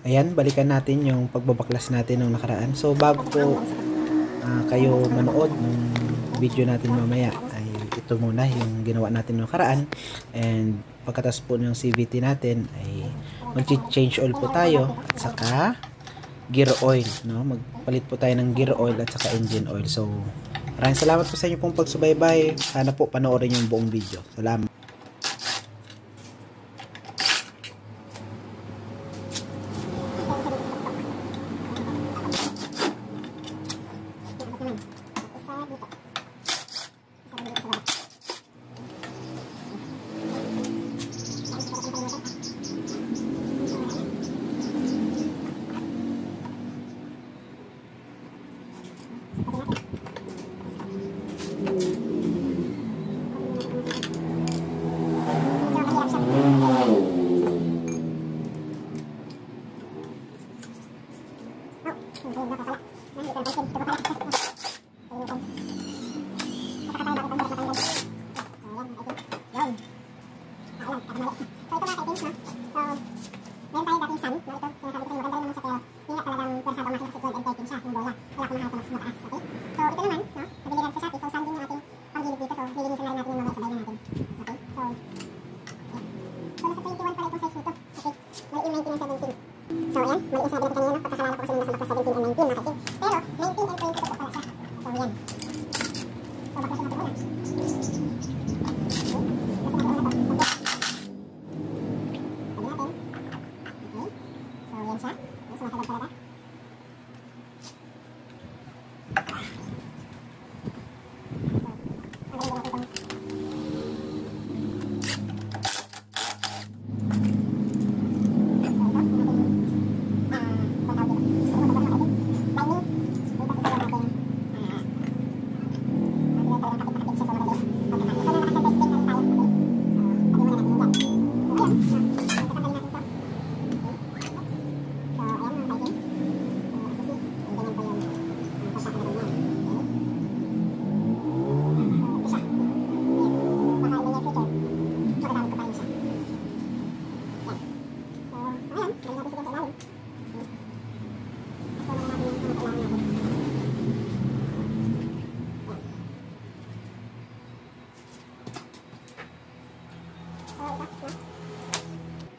Ayan, balikan natin yung pagbabaklas natin nung nakaraan. So, bago po kayo manood ng video natin mamaya, ay ito muna yung ginawa natin nung nakaraan. And pagkatas po ng CVT natin, ay mag-change oil po tayo at saka gear oil. No? Magpalit po tayo ng gear oil at saka engine oil. So, maraming salamat po sa inyo pong pagsubaybay. Sana po panoorin yung buong video. Salamat.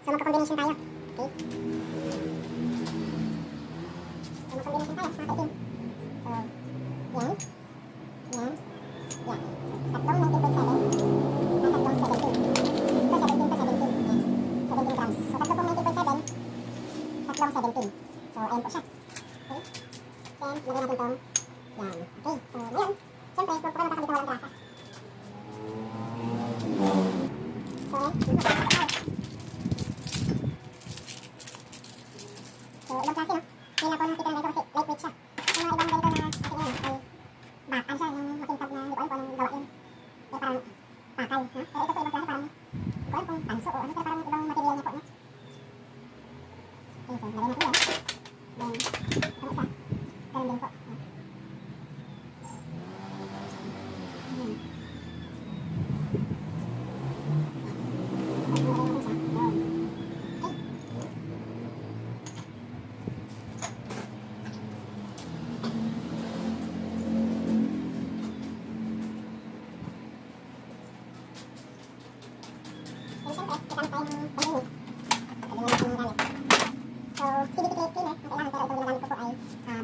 So, magka-combination tayo. Okay? So, mag-combination tayo. Mga kaitim. So, yan. Yan. Yan. Tatlong 19.7. Tatlong 17. Ito 17 to 17. Yan. 17 grams. So, tatlo pong 19.7. Tatlong 17. So, ayan po siya. Okay? Then, lagyan natin itong yan. Okay. So, ngayon, siyempre, huwag po kayo makakabit ng walang grasa. So, ayan. So, ibang klase, no? Hindi na po nakita ng ganito kasi lightweight siya. Yung mga ibang ganito na natin ngayon ay bakan siya, yung makintab na hindi ko alam kung anong gawa yun. Kaya parang pakal, no? Pero ito po ibang klase parang hindi ko alam kung tanso o ano, pero parang ibang material niya po, no? Okay, so lagyan natin yan. Then, ano isa? Ganun din po. So, CVT plate cleaner, ang kailangan, pero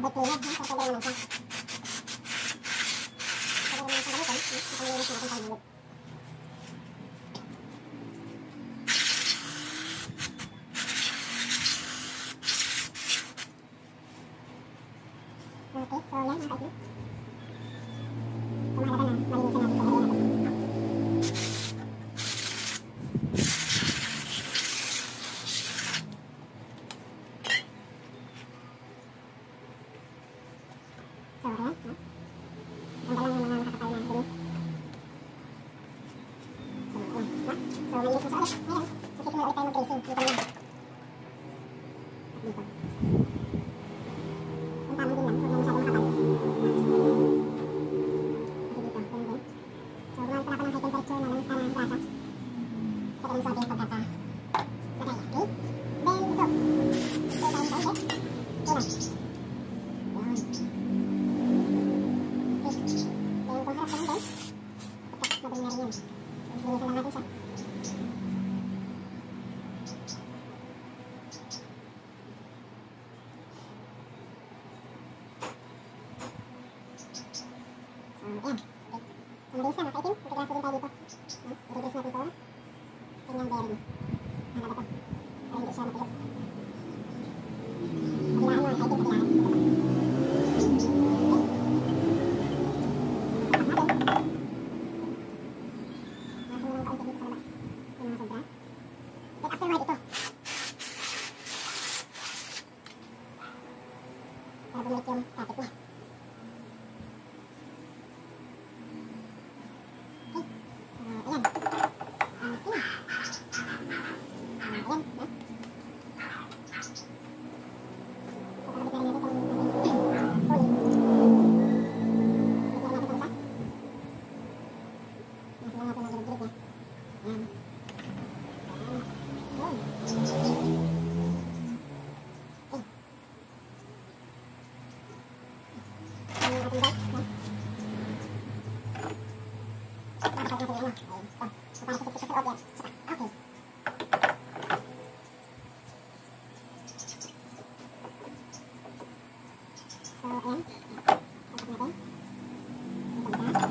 ito ginagamit ko po ay bed cleaner, no? So, pwede naman siya. Pwede naman siya gamitin, no? Napamilinis na natin sa gilid. Okay, so yan, mga kaitin. So, mahalaga na malinisin natin ito, lagyan natin. So, ayan, no? Ang dalang yung mga nakakapal na bilis. So, ayan, no? So, malinis na siya ulit. Ngayon, magsisimula ulit tayo mag-tracing. Dito lang. At dito. Ang tama din lang, huwag na masyadong makapal. Ayan. Okay. Ang race na, nakaitim. Magkagraso din tayo dito. No? I-regress natin ito. Kanyang bearing. Ano ba ito? Para hindi siya matulog. Pagilaan mo, nakaitim, pagilaan. Afterward ito. Para bumalik yung traffic niya. Okay. So, ayan. Okay. Ayan. No? So, kakabit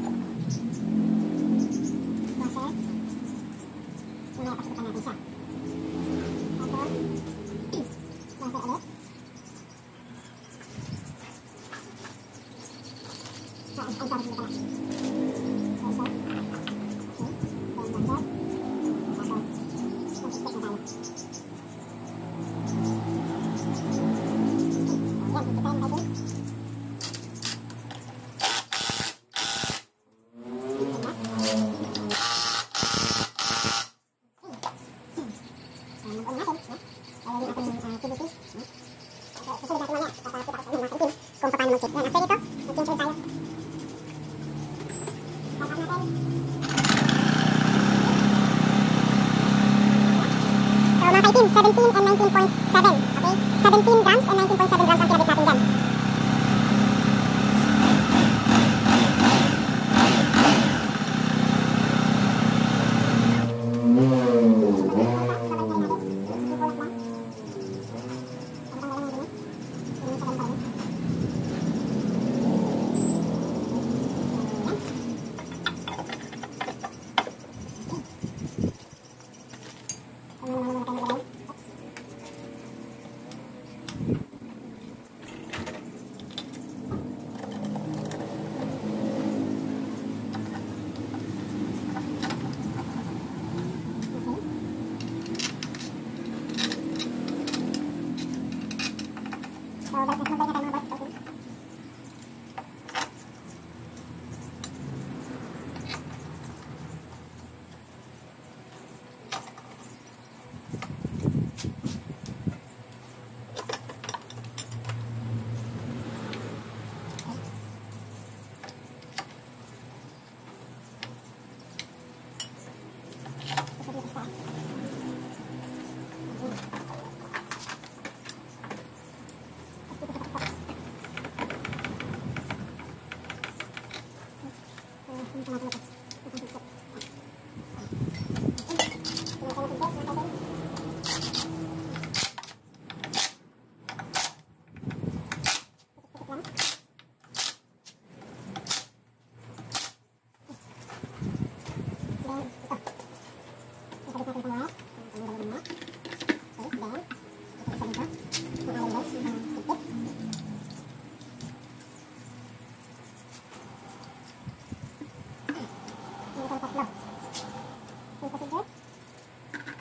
na rin natin itong pulley. Bigyan natin itong isa. Nasa lang natin ang gilid-gilid niya. Ayan. Kung paano mag-check. Yan, after nito, mag-change ulit tayo. Start up natin. So mga kaitim, 17 and 19.7. Okay? 17 grams and 19.7 grams ang kinabit natin dyan. So, balik na tayo mga boss. Okay. Diretso. Ikot mo na siya.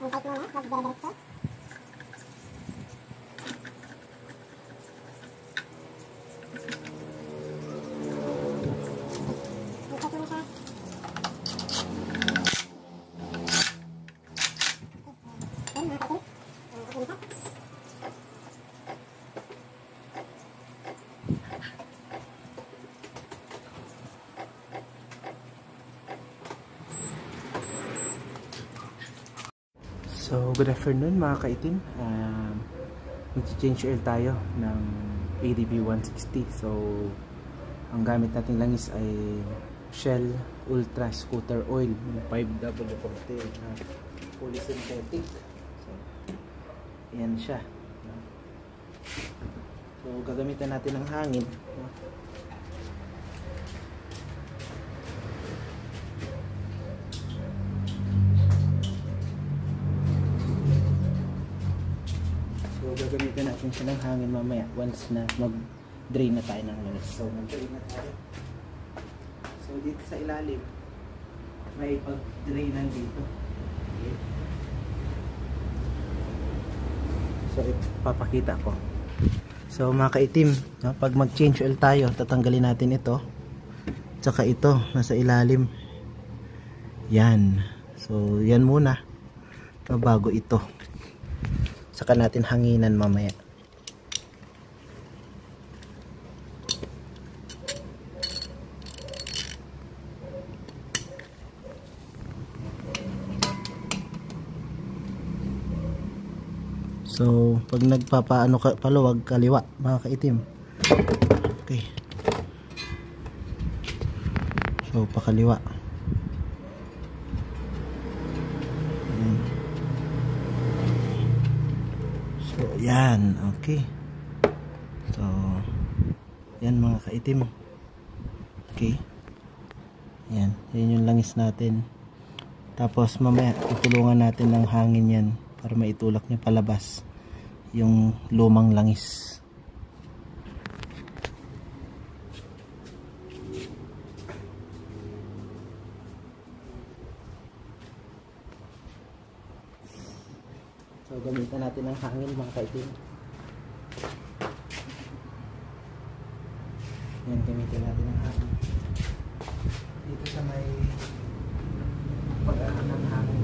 Okay, mga kapatid. Okay na siya. So, good afternoon mga kaitim. Mag-change oil tayo ng ADB 160. So, ang gamit natin langis ay Shell Ultra Scooter Oil 5W40 na fully synthetic. So, ayan siya. So, gagamitan natin ng hangin. natin siya ng hangin mamaya once na mag-drain na tayo ng langis. So mag-drain na tayo. So dito sa ilalim may pag-drainan dito. Okay. So ipapakita ko. So mga kaitim, no, pag mag-change oil tayo, tatanggalin natin ito. Tsaka ito, nasa ilalim. Yan. So yan muna. Bago ito. Saka natin hanginan mamaya. So, pag nagpapaano ka paluwag, kaliwa, mga kaitim. Okay. So, pakaliwa. Ayan. So, yan. Okay. So, yan mga kaitim. Okay. Yan. Yan yung langis natin. Tapos, mamaya, tutulungan natin ng hangin yan para maitulak niya palabas yung lumang langis. So gamitan natin ng hangin mga kaitim. Yan, gamitin natin ng hangin dito sa may pag-ahan ng hangin.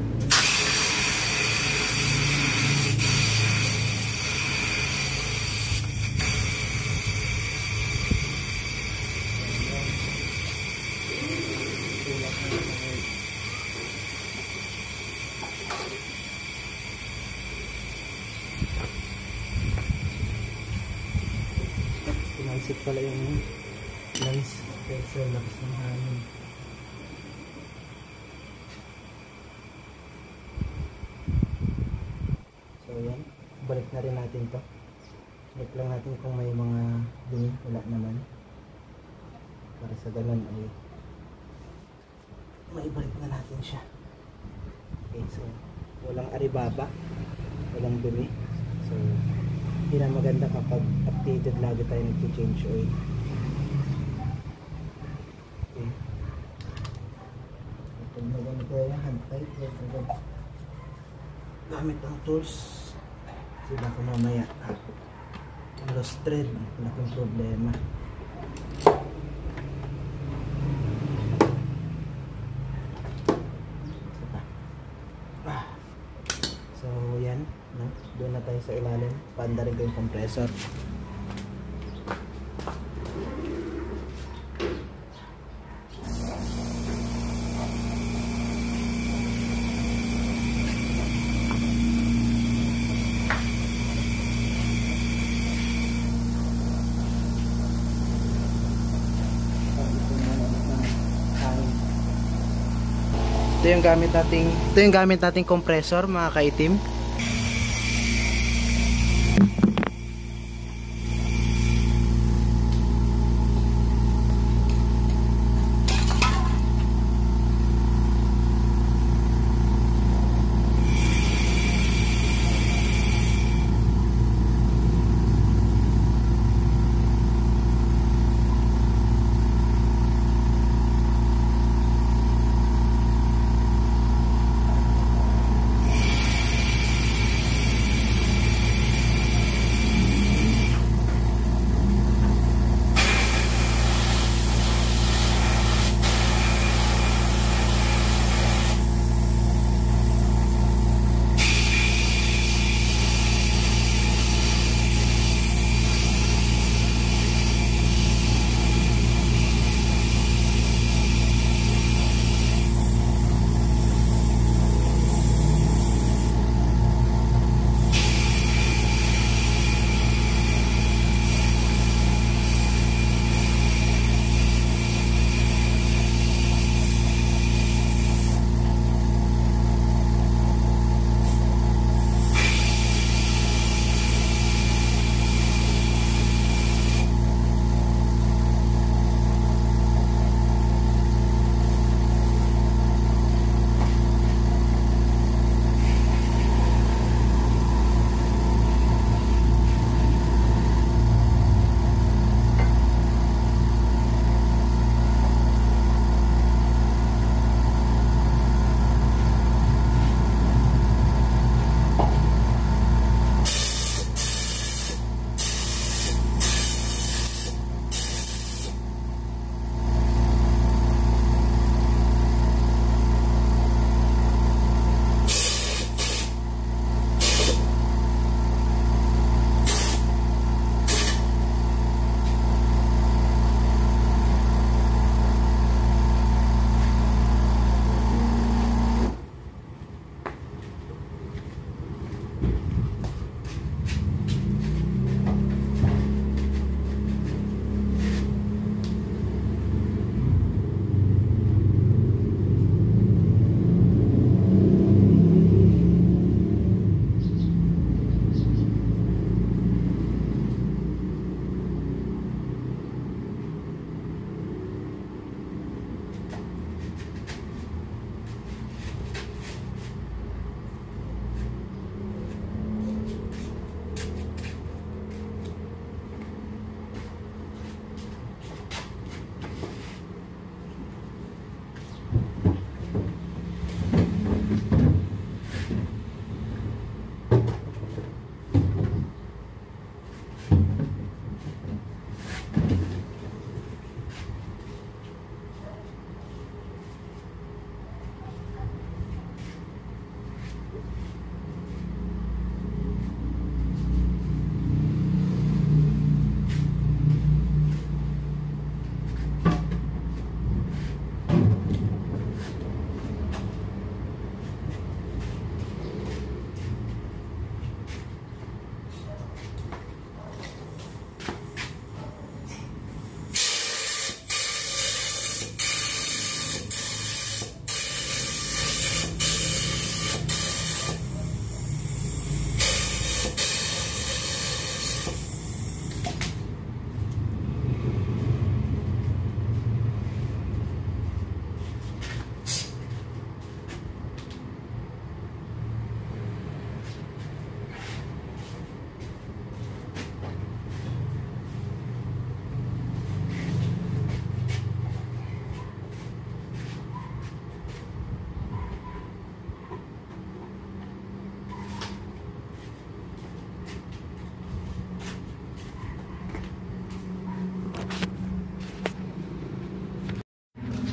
Pinansip pala yung lens sa labas ng hangin. So yan, balik na rin natin to. Check lang natin kung may mga dumi. Wala naman. Para sa ganun ay maibalik na natin siya. Okay, so walang aribaba, walang dumi. So hindi na maganda kapag updated lagi tayo nag-change oil. Okay. Pag nagamit tayo yung hand tight, gamit ang tools. Kasi baka mamaya lost thread, malaking problema. So yan, no? Doon na tayo sa ilalim. Paanda rin ko yung compressor. Ito yung gamit nating compressor mga kaitim.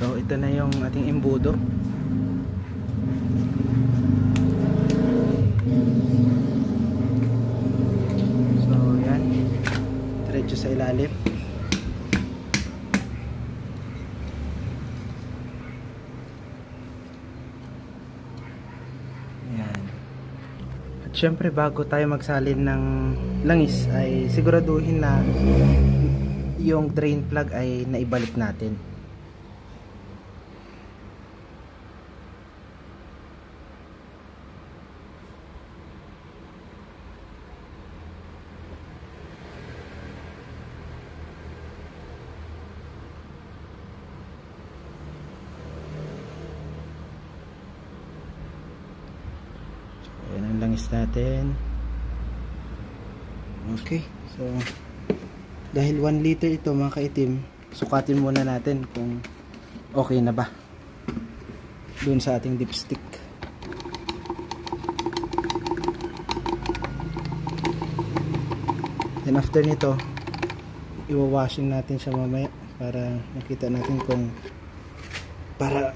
So ito na yung ating embudo. So yan, diretso sa ilalim. Yan. At syempre bago tayo magsalin ng langis ay siguraduhin na yung drain plug ay naibalik natin. Ayan ang langis natin. Okay, so dahil 1 liter ito mga kaitim, sukatin muna natin kung okay na ba dun sa ating dipstick. Then after nito, iwawashing natin siya mamaya para makita natin kung, para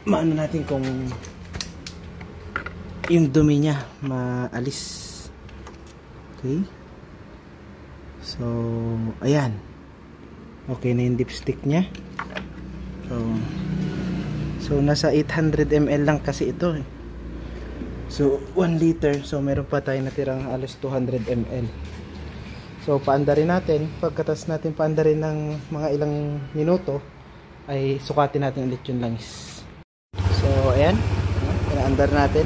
maano natin kung yung dumi niya maalis. Okay, so ayan, okay na yung dipstick niya. So nasa 800 ml lang kasi ito eh. So 1 liter, so meron pa tayo natirang halos 200 ml. So paandarin natin. Pagkatas natin paandarin ng mga ilang minuto ay sukatin natin ulit yung langis. So ayan, pinaandar natin.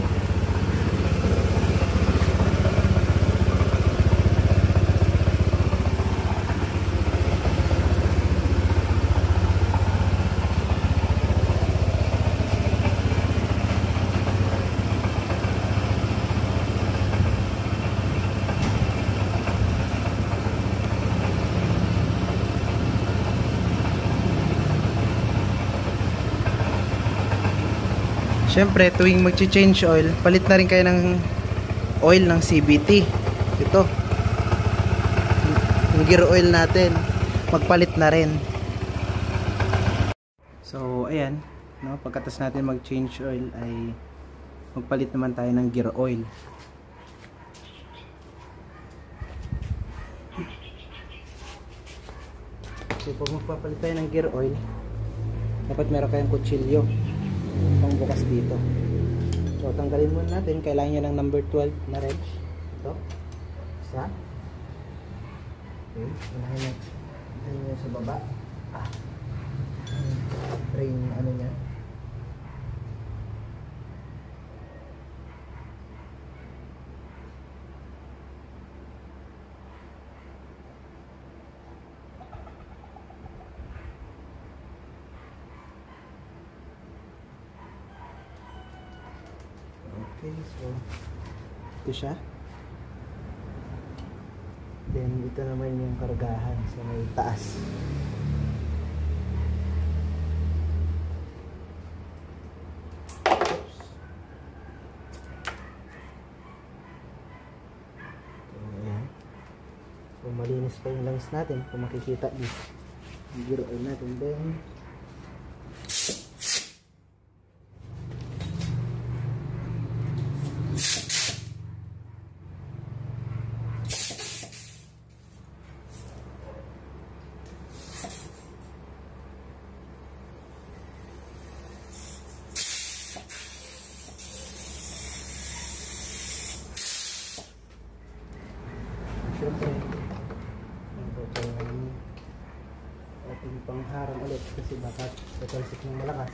Siyempre, tuwing mag-change oil, palit na rin kayo ng oil ng CVT. Ito. Yung gear oil natin, magpalit na rin. So, ayan. No, pagkatas natin mag-change oil ay magpalit naman tayo ng gear oil. So, pag magpapalit tayo ng gear oil, dapat meron kayong kutsilyo pang bukas dito. So tanggalin muna natin. Kailangan niya ng number 12 na wrench. Ito. Isa. Okay. Unahin niya sa baba. Drain ano niya. Okay, so ito siya. Then ito naman yung kargahan sa may taas. Oops. So ayan. So malinis pa yung langis natin kung makikita dito. Yung gear oil natin. Then siyempre, ito yung ating pangharang ulit kasi baka tatalsik ng malakas.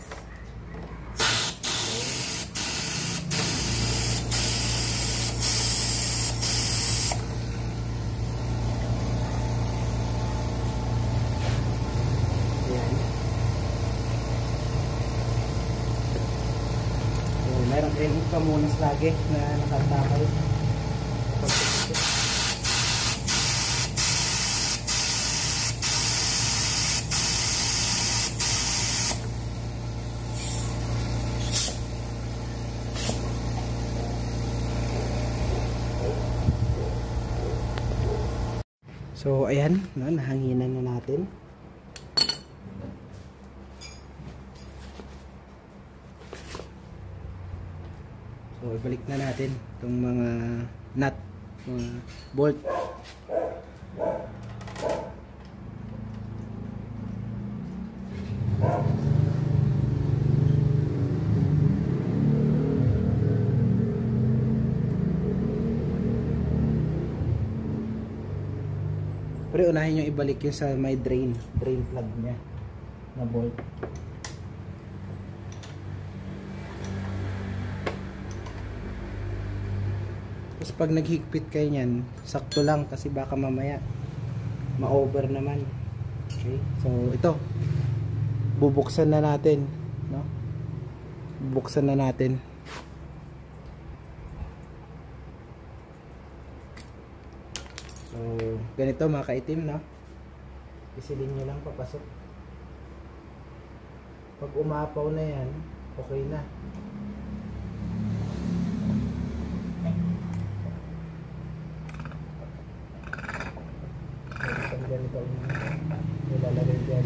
Ayan. So, mayroong pamunas lagi na nakatakay. So ayan, no, nahanginan na natin. So, ibalik na natin itong mga nut, mga bolt. Pero unahin yung ibalik yung sa may drain plug niya na bolt. Tapos pag naghigpit kayo niyan, sakto lang kasi baka mamaya ma-over naman. Okay? So ito, bubuksan na natin, no? Bubuksan na natin. So, ganito mga kaitim, no? Isilin nyo lang papasok. Pag umapaw na yan, okay na. So, ganito nilalagay dyan.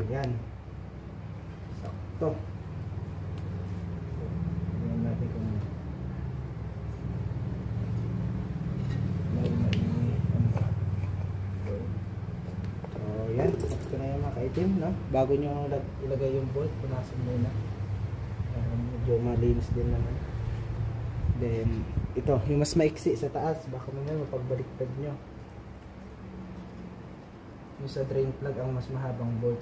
Ayan. Sakto. Yan, sakto na yung mga kaitim, no? Bago nyo ilagay yung bolt, punasan muna. Medyo malinis din naman. Then, ito, yung mas maiksi sa taas, baka mamaya mapagbaliktad nyo. Yung sa drain plug ang mas mahabang bolt.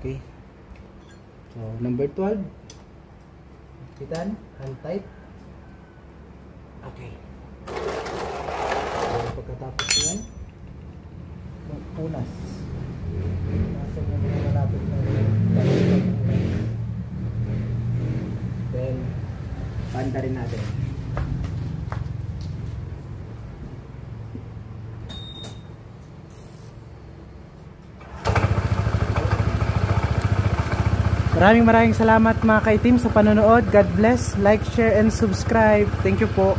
Okay. So, number 12. Kitan, hand tight. Okay. Pagkatapos yan, punas. Nasa mo na malapit na then banda rin natin. Maraming salamat mga kaitim sa panonood. God bless. Like, share, and subscribe. Thank you po.